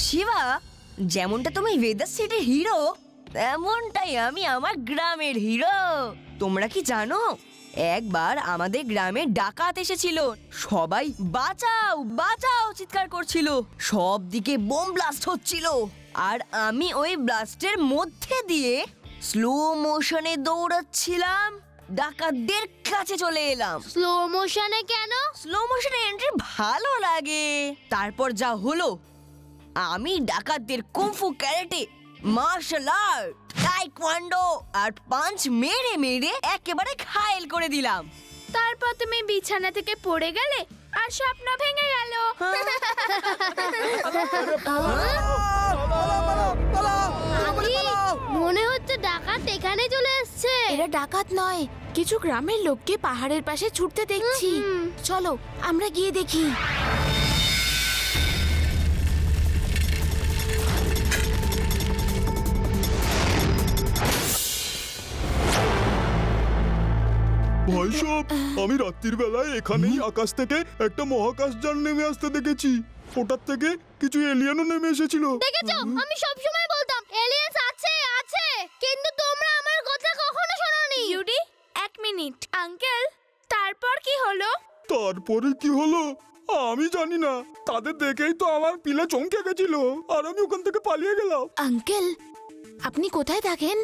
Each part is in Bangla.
শিবা, যেমনটা তুমি ভেদাস সিটির হিরো, তেমনটাই আমি আমার গ্রামের হিরো। তোমরা কি জানো, একবার আমাদের গ্রামে ডাকাত এসেছিল। সবাই বাঁচাও বাঁচাও চিৎকার করছিল, সব দিকে বোম ব্লাস্ট হচ্ছিল। আর আমি ওই ব্লাস্টের মধ্যে দিয়ে স্লো মোশনে দৌড়াচ্ছিলাম, ডাকাতদের কাছে চলে এলাম। স্লো মোশনে কেন? স্লো মোশনে এন্ট্রি ভালো লাগে। তারপর যা হলো, আমি ডাকাতদের kung fu, karate, martial art, taekwondo আর পাঞ্চ মেরে মেরে একেবারে ঘায়েল করে দিলাম। তারপর তুমি বিছানা থেকে পড়ে গেলে আর স্বপ্ন ভেঙে গেল। মনে হচ্ছে ডাকাত এখানে চলে এসেছে। এরা ডাকাত নয়, কিছু গ্রামের লোককে পাহাড়ের পাশে ছুটতে দেখছি। চলো আমরা গিয়ে দেখি। ভাই সব, আমি রাত্রির বেলায় এখানেই আকাশ থেকে একটা মহাকাশযান নেমে আসতে দেখেছি। ওটার থেকে কিছু এলিয়েনও নেমে এসেছিল। দেখেছো, আমি সব সময় বলতাম এলিয়েন্স আছে আছে, কিন্তু তোমরা আমার কথা কখনো শোনোনি। ইউডি, এক মিনিট। আঙ্কেল, তারপর কি হলো? তারপরে কি হলো আমি জানি না, তাদের দেখেই তো আমার পিলে চমকে গেছিল আর আমি ওখান থেকে পালিয়ে গেলাম। আঙ্কেল, আপনি কোথায় থাকেন?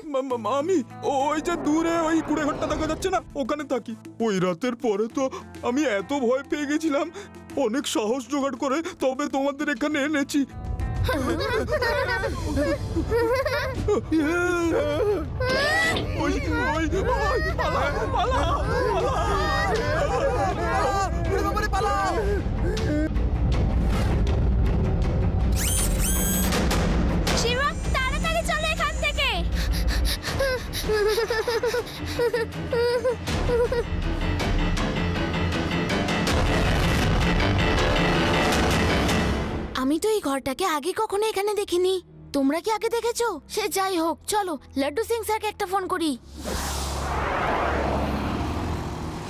আমি ওই যে দূরে ওই কুড়েঘরটা দেখা যাচ্ছে না, ওখানে থাকি। ওই রাতের পরে তো আমি এত ভয় পেয়ে গেছিলাম, অনেক সাহস জোগাড় করে তবে তোমাদের এখানে এনেছি। শিবা, তাড়াতাড়ি চলো এখান থেকে। আমি তো এই ঘরটাকে আগে কখনো এখানে দেখিনি। তোমরা কি আগে দেখেছো? সে যাই হোক, চলো লাড্ডু সিং স্যারকে একটা ফোন করি।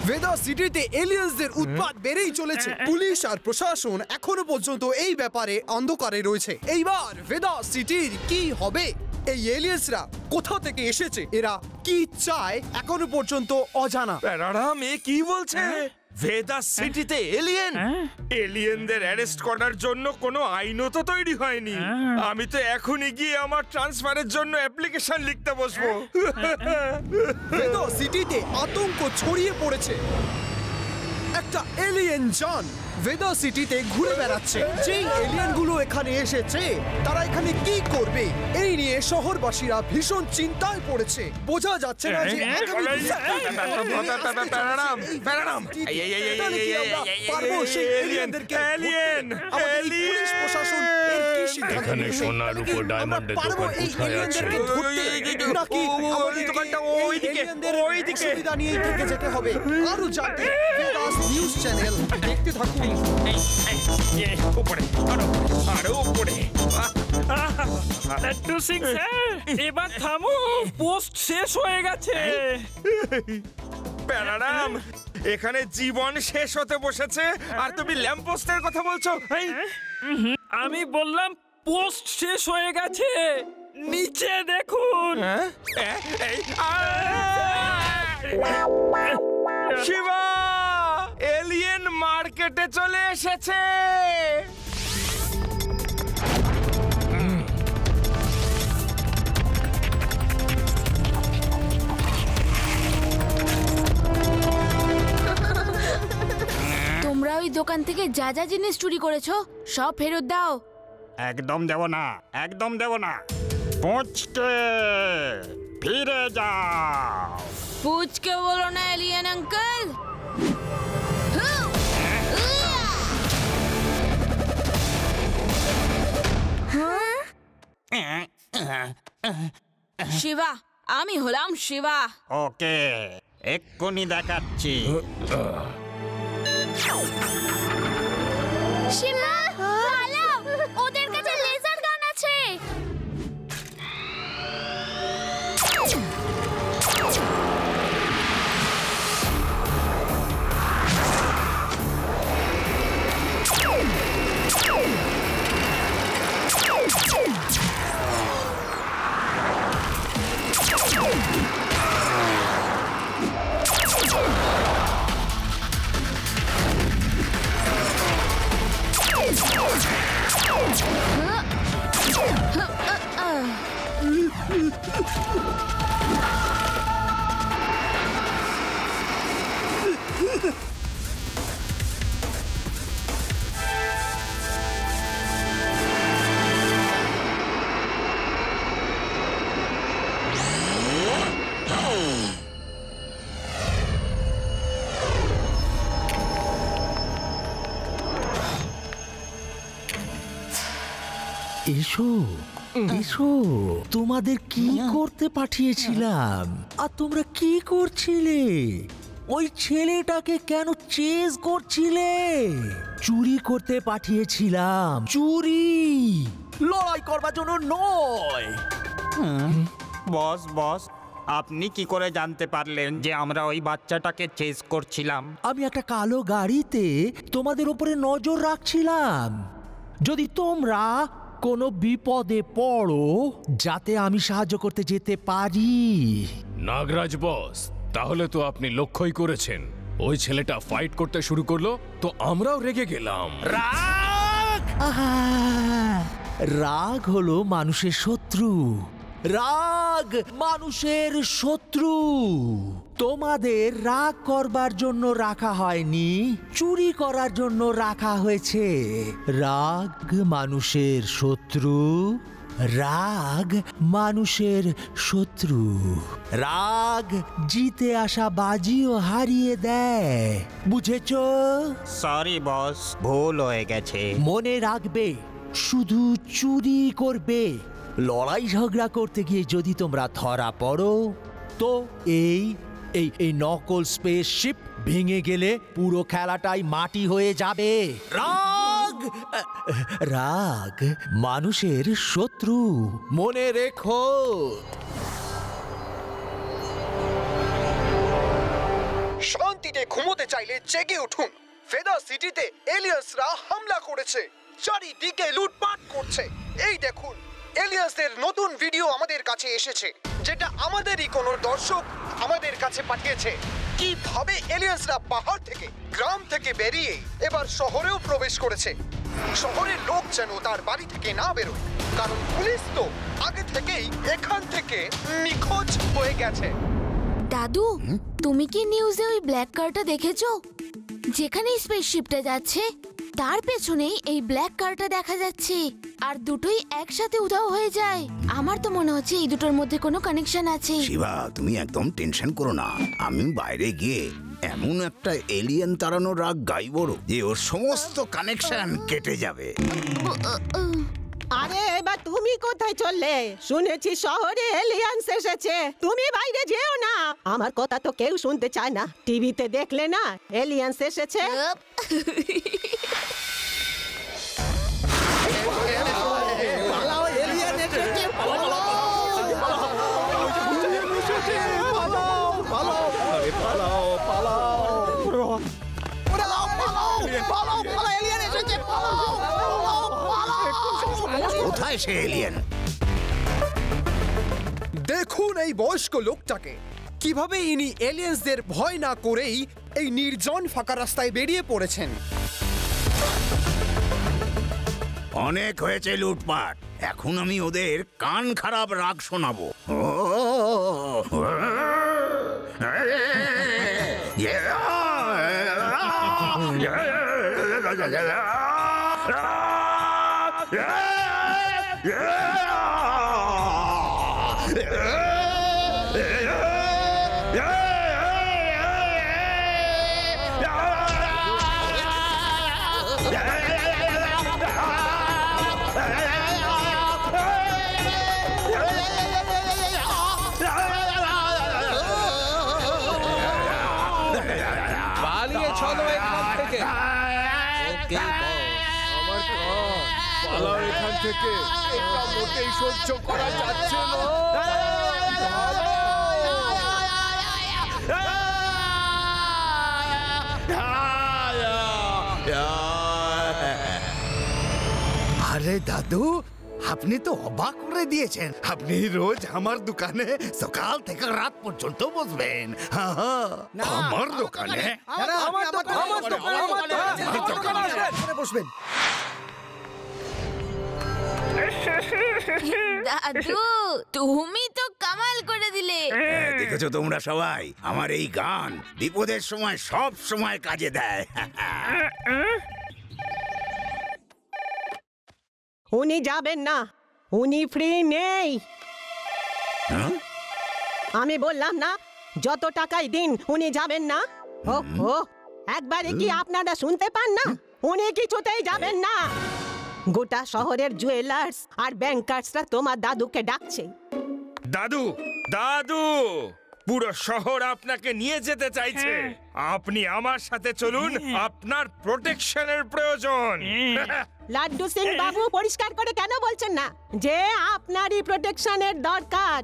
ভেদাস সিটিতে এলিয়েন্সদের উৎপাত বেড়েই চলেছে। পুলিশ আর প্রশাসন এখনো পর্যন্ত এই ব্যাপারে অন্ধকারে রয়েছে। এইবার ভেদাস সিটির কি হবে? এই এলিয়েন্সরা কোথা থেকে এসেছে, এরা কি চায়, এখনো পর্যন্ত অজানা। প্যারাডাম এ কি বলছে? ভেদাস সিটিতে এলিয়েন? এলিয়েনদের অ্যারেস্ট করার জন্য কোনো আইনও তো তৈরি হয়নি। আমি তো এখনই গিয়ে আমার ট্রান্সফারের জন্য অ্যাপ্লিকেশন লিখতে বসবো। ভেদাস সিটিতে আতঙ্ক ছড়িয়ে পড়েছে। একটা এলিয়েন যান ভেদাস সিটিতে ঘুরে বেড়াচ্ছে। যেই এলিয়েনগুলো এখানে এসেছে তারা এখানে কি করবে, এই নিয়ে শহরবাসীরা ভীষণ চিন্তায় পড়েছে। বোঝা যাচ্ছে না যে আগামী এখানে সোনার উপর ডায়মন্ডের দোকান কোথায় আছে? সুবিধা নিয়ে থেকে যেতে হবে। আরো জানতে ভেদাস নিউজ চ্যানেল দেখতে থাকুন। লাড্ডু সিং স্যার, এবার থামো, পোস্ট শেষ হয়ে গেছে। প্যারাডাম, এখানে জীবন শেষ হতে বসেছে আর তুমি ল্যাম্পপোস্টের কথা বলছো? আমি বললাম পোস্ট শেষ হয়ে গেছে, নিচে দেখুন। শিবা, এলিয়েন মার্কেটে চলে এসেছে। তোমরা ওই দোকান থেকে যা যা জিনিস চুরি করেছো সব ফেরত দাও। একদম দেব না, একদম দেব না। পুচকে ফিরে যাও। পুচকে বলো না এলিয়েন আঙ্কেল। শিবা, আমি হলাম শিবা। ওকে, এক্ষুনি দেখাচ্ছি। শিবা, পালাও, ওদের কাছে লেজার গান আছে। এসো এসো, তোমাদের কি করতে পাঠিয়েছিলাম আর তোমরা কি করছিলে? ওই ছেলেটাকে কেন চেজ করছিলে? চুরি করতে পাঠিয়েছিলাম, চুরি, লড়াই করবার জন্য নয়। বস বস, আপনি কি করে জানতে পারলেন যে আমরা ওই বাচ্চাটাকে চেজ করছিলাম? আমি একটা কালো গাড়িতে তোমাদের উপরে নজর রাখছিলাম, যদি তোমরা কোনো বিপদে পড়ো যাতে আমি সাহায্য করতে যেতে পারি। নাগরাজ বস, তাহলে তো আপনি লক্ষ্যই করেছেন, ওই ছেলেটা ফাইট করতে শুরু করলো তো আমরাও রেগে গেলাম। রাগ, রাগ হলো মানুষের শত্রু, রাগ মানুষের শত্রু। তোমাদের রাগ করবার জন্য রাখা হয়নি, চুরি করার জন্য রাখা হয়েছে। রাগ মানুষের শত্রু, রাগ মানুষের শত্রু। রাগ জিতে আসা বাজিও হারিয়ে দেয়, বুঝেছো? সরি বস, ভুল হয়ে গেছে। মনে রাখবে, শুধু চুরি করবে, লড়াই ঝগড়া করতে গিয়ে যদি তোমরা ধরা পড়ো তো এই এই এই নকল স্পেসশিপ ভেঙে গেলে পুরো খেলাটাই মাটি হয়ে যাবে। রাগ, রাগ মানুষের শত্রু, মনে রেখো। শান্তিতে ঘুমোতে চাইলে জেগে উঠুন। ফেদার সিটিতে এলিয়েন্সরা হামলা করেছে, চারিদিকে লুটপাট করছে। এই দেখুন, এলিয়েন্সদের নতুন ভিডিও আমাদের কাছে এসেছে, যেটা আমাদেরই কোনো দর্শক আমাদের কাছে পাঠিয়েছে। কিভাবে এলিয়েন্সরা পাহাড় থেকে, গ্রাম থেকে বেরিয়ে এবার শহরেও প্রবেশ করেছে। শহরের লোক যেন তার বাড়ি থেকে না বেরোয়, কারণ পুলিশ তো আগে থেকেই এখান থেকে নিখোঁজ হয়ে গেছে। দাদু, তুমি কি নিউজে ওই ব্ল্যাক কারটা দেখেছো? যেখানে স্পেসশিপটা যাচ্ছে তার পেছনেই এই ব্ল্যাক কারটা দেখা যাচ্ছে, আর দুটোই একসাথে উধাও হয়ে যায়। আমার তো মনে হচ্ছে এই দুটোর মধ্যে কোনো কানেকশন আছে। শিবা, তুমি একদম টেনশন করো না, আমি বাইরে গিয়ে এমন একটা এলিয়েন তাড়ানোর রাগ গাইব যে ওর সমস্ত কানেকশন কেটে যাবে। আরে এবার তুমি কোথায় চললে? শুনেছি শহরে এলিয়েন্স এসেছে, তুমি বাইরে যেও না। আমার কথা তো কেউ শুনতে চায় না, টিভিতে দেখলে না এলিয়েন্স এসেছে। কোথায় সে এলিয়েন? দেখুন এই বয়স্ক লোকটাকে, কিভাবে ইনি এলিয়েন্সদের ভয় না করেই এই নির্জন ফাঁকা রাস্তায় বেরিয়ে পড়েছেন। অনেক হয়েছে লুটপাট, এখন আমি ওদের কান খারাপ রাগ শোনাবো। পালিয়ে চলো এখান থেকে। পালাও এখান থেকে, এটা মোটেই সহ্য করা যাচ্ছে না। আরে দাদু, আপনি তো অবাক করে দিয়েছেন। আপনি রোজ আমার দোকানে সকাল থেকে রাত পর্যন্ত বসবেন। আমার দোকানে বসবেন। দাদু, তুমি তো কামাল করে দিলে। দেখেছো তোমরা সবাই, আমার এই গান বিপদের সময় সব সময় কাজে দেয়। উনি যাবেন না, উনি ফ্রি নেই। আমি বললাম না, যত টাকাই দিন উনি যাবেন না। ওহো, একবারে কি আপনারা শুনতে পান না? উনি কিছুতেই যাবেন না। গোটা শহরের জুয়েলার্স আর ব্যাংকার্সরা তোমার দাদুকে ডাকছে। দাদু দাদু, পুরো শহর আপনাকে নিয়ে যেতে চাইছে। আপনি আমার সাথে চলুন, আপনার প্রোটেকশনের প্রয়োজন। লাড্ডু সিং বাবু পরিষ্কার করে কেন বলছেন না যে আপনারই প্রোটেকশনের দরকার?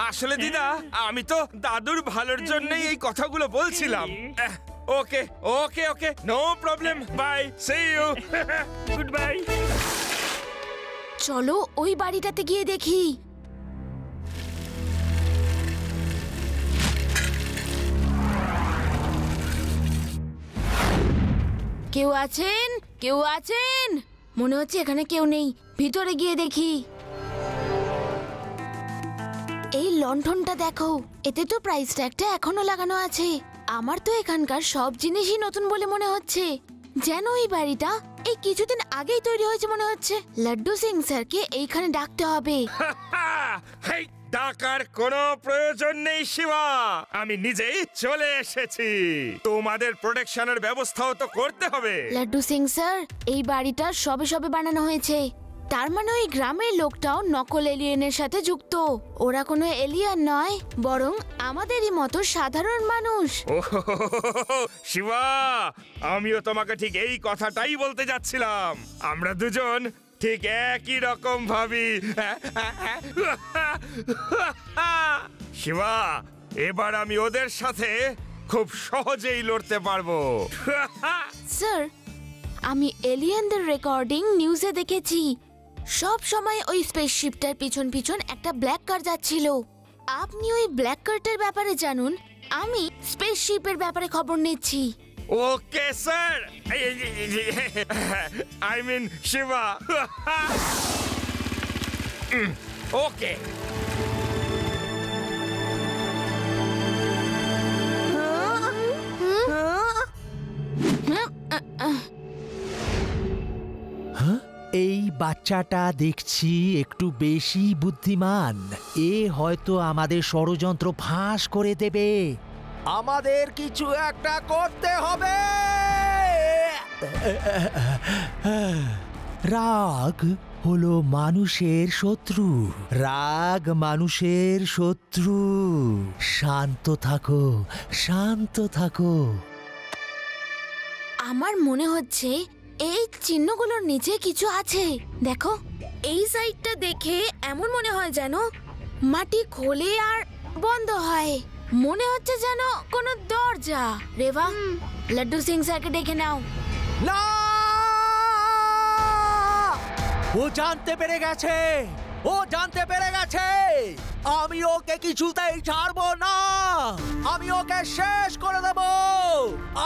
আসলে দিদা, আমি তো দাদুর ভালোর জন্যই এই কথাগুলো বলছিলাম। Okay okay okay, no problem, bye, see you, good bye. চলো ওই বাড়িটাতে গিয়ে দেখি। কেউ আছেন? কেউ আছেন? মনে হচ্ছে এখানে কেউ নেই, ভিতরে গিয়ে দেখি। এই লণ্ঠনটা দেখো, এতে তো প্রাইস ট্যাগটা এখনো লাগানো আছে। আমার তো এখানকার সব জিনিসই নতুন বলে মনে হচ্ছে, যেন এই বাড়িটা এই কিছুদিন আগেই তৈরি হয়েছে মনে হচ্ছে। লাড্ডু সিং স্যারকে এইখানে ডাকতে হবে। ডাকার কোনো প্রয়োজন নেই শিবা, আমি নিজেই চলে এসেছি। তোমাদের প্রোটেকশনের ব্যবস্থাও তো করতে হবে। লাড্ডু সিং স্যার, এই বাড়িটা সবে সবে বানানো হয়েছে, তার মানে ওই গ্রামের লোকটাও নকল এলিয়েনের সাথে যুক্ত। ওরা কোনো এলিয়েন নয়, বরং আমাদেরই মতো সাধারণ মানুষ। শিবা, আমিও তোমাকে ঠিক এই কথাটাই বলতে যাচ্ছিলাম। আমরা দুজন ঠিক একই রকম ভাবি। শিবা, এবার আমি ওদের সাথে খুব সহজেই লড়তে পারবো। স্যার, আমি এলিয়েনদের রেকর্ডিং নিউজে দেখেছি, সব সময় ওই স্পেসশিপটার পিছন পিছন একটা ব্ল্যাক কার যাচ্ছিল। আপনি ওই ব্ল্যাক কারটার ব্যাপারে জানুন, আমি স্পেসশিপের ব্যাপারে খবর নিচ্ছি। Okay sir, I mean Shiva. Okay. এই বাচ্চাটা দেখছি একটু বেশি বুদ্ধিমান। এ হয়তো আমাদের ষড়যন্ত্র ফাঁস করে দেবে। আমাদের কিছু একটা করতে হবে। রাগ হলো মানুষের শত্রু, রাগ মানুষের শত্রু। শান্ত থাকো, শান্ত থাকো। আমার মনে হচ্ছে এই চিহ্নগুলোর নিচে কিছু আছে। দেখো, এই সাইডটা দেখে এমন মনে হয় যেন মাটি খোলে আর বন্ধ হয়। মনে হচ্ছে যেন কোনো দরজা। রেবা, লাড্ডু সিং স্যারকে ডেকে নাও। না, ও জানতে পেরে গেছে, ও জানতে পেরে গেছে। আমি ওকে কিছুতেই ছাড়বো না। আমি ওকে শেষ করে দেব,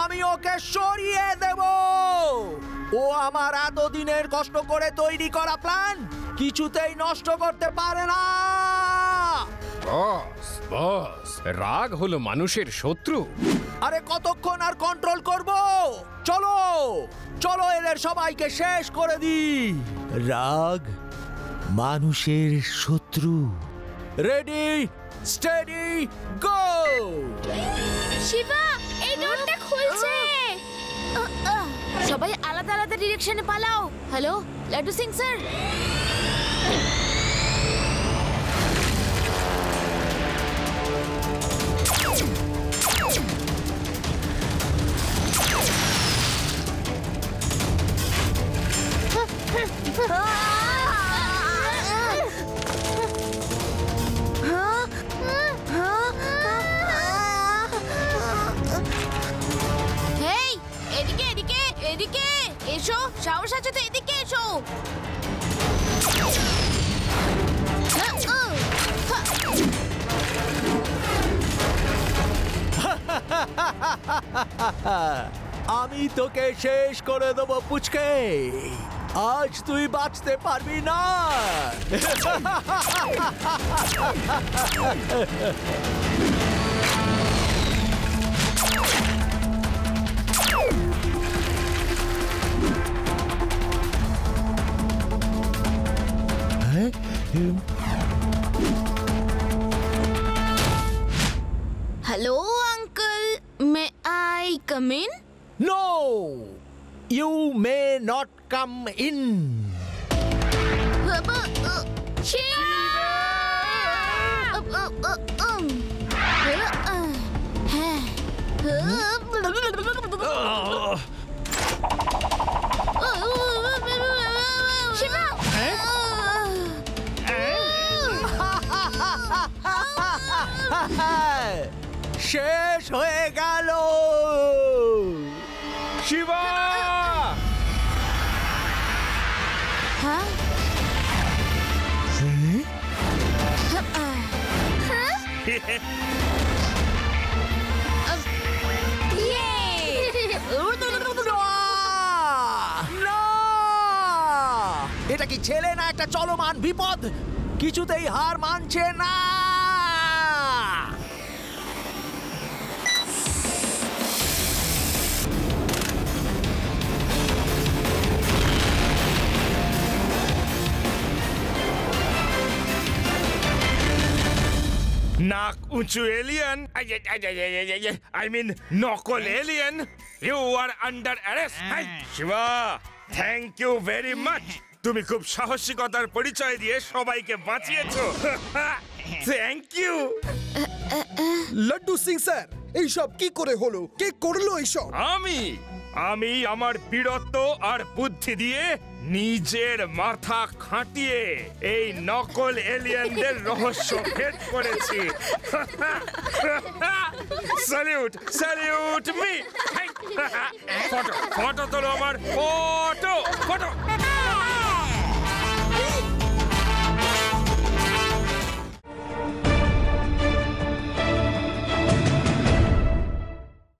আমি ওকে সরিয়ে দেব। ও আমার এতদিনের কষ্ট করে তৈরি করা প্ল্যান কিছুতেই নষ্ট করতে পারে না। বস, বস, রাগ হলো মানুষের শত্রু। আরে কতক্ষণ আর কন্ট্রোল করব? চলো চলো, এদের সবাইকে শেষ করে দিই। রাগ মানুষের শত্রু। রেডি, স্টেডি, গো। শিবা, এই ডোরটা খুলছে। সবাই আলাদা আলাদা ডিরেকশনে পালাও। Hello, Laddu Singh sir. Hey, এদিকে এদিকে এদিকে এসো, সাহস আছে তো এদিকে এসো। আমি তোকে শেষ করে দেবো পুচকে। আজ তুই বাঁচতে পারবি না। Hello uncle, may I come in? No! You may not come in. শেষ হয়ে গেল। শিবা! এটা কি ছেলে না একটা চলমান বিপদ? কিছুতেই হার মানছে না। নাক উঁচু এলিয়েন, আই মিন নকল alien, you are under arrest. Shiva, thank you very much. তুমি খুব সাহসিকতার পরিচয় দিয়ে সবাইকে বাঁচিয়েছো। Thank you. Laddu Singh sir, এইসব কি করে হলো? কে করলো এইসব? আমি আমার বীরত্ব আর বুদ্ধি দিয়ে নিজের মাথা খাটিয়ে এই নকল এলিয়েনদের রহস্য ভেদ করেছি। Salute, salute me. ফটো তোলো আমার।